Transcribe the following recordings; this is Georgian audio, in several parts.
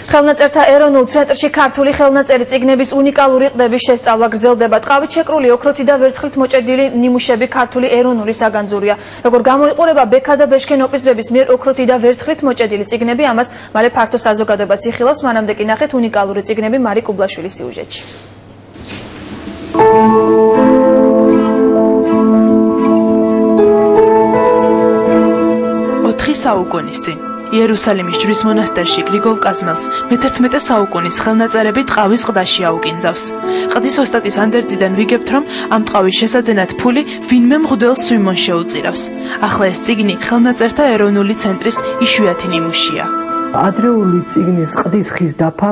ხელნაწერთა ეროვნულ ცენტრში ქართული ხელნაწერი წიგნების უნიკალური ყდების შესწავლა გრძელდება. ტყავით შეკრული ოქროთი და ვერცხლით მოჭედილი ნიმუშები ქართული ეროვნული საგანძურია. როგორ გამოიყურება ბექა და ბეშქენ ოპიზრების მიერ ოქროთი და ვერცხლით მოჭედილი წიგნები, ამას მალე ფართო საზოგადოებაც იხილავს. მანამდე კი ნახეთ უნიკალური წიგნები მარი კუბლაშვილის სიუჟეტში. 4 საუკუნის წინ იერუსალიმის ჯვრის მონასტერში გრიგოლ კაზმელს მე-11 საუკუნის ხელნაწერები ტყავის ყდაში აუკინძავს. ყდის ოსტატის ანდერძიდან ვიგებთ, რომ ამ ტყავის შესაძენად ფული ვინმე მღვდელ სვიმონ შეუწირავს. ახლა ეს წიგნი ხელნაწერთა ეროვნული ცენტრის იშვიათი ნიმუშია. ადრეული წიგნის ყდის ხის დაფა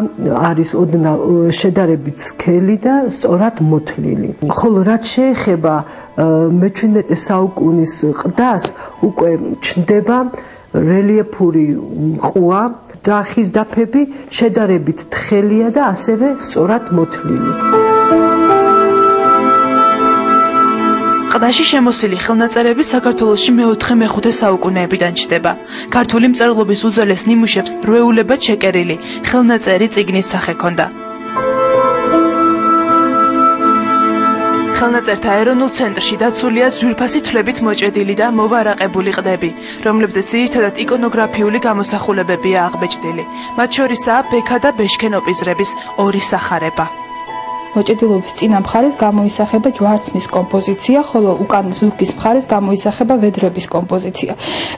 არის ოდნავ შედარებით სქელი და სწორად მოთლილი. ხოლო რაც შეეხება მე-17 საუკუნის ყდას, უკვე ჩნდება რელიეფური ყვა და ხის დაფები შედარებით თხელია და ასევე სწორად მოთლილი. ყდაში შემოსილი ხელნაწერები საქართველოში მე-4-მე-5 საუკუნეებიდან ჩნდება. ქართული მწერლობის უძველეს ნიმუშებს რვეულებად შეკერილი ხელნაწერი წიგნის სახე ჰქონდა. ხელნაწერთა ეროვნულ ცენტრში დაცულია ძვირფასი თვლებით მოჭედილი და მოვარაყებული ყდები, რომლებზეც ძირითადად იკონოგრაფიული გამოსახულებებია აღბეჭდილი. მათ შორისაა ბექა და ბეშქენ ოპიზრების ორი სახარება. მოჭედილობის წინა მხარეს გამოისახება ჯვარცმის კომპოზიცია, ხოლო უკან ზურგის მხარეს გამოისახება ვედრების კომპოზიცია.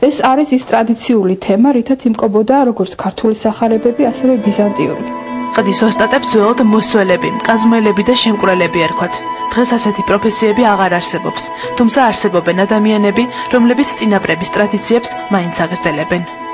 ეს არის ის ტრადიციული თემა, რითაც იმკობოდა როგორც ქართული სახარებები, ასევე ბიზანტიური. ყდის ოსტატებს ძველად მოსწველები, კაზმელები და შემკვრელები ერქვათ. დღეს ასეთი პროფესიები აღარ არსებობს, თუმცა არსებობენ ადამიანები, რომლებიც წინაპრების ტრადიციებს მაინც აგრძელებენ.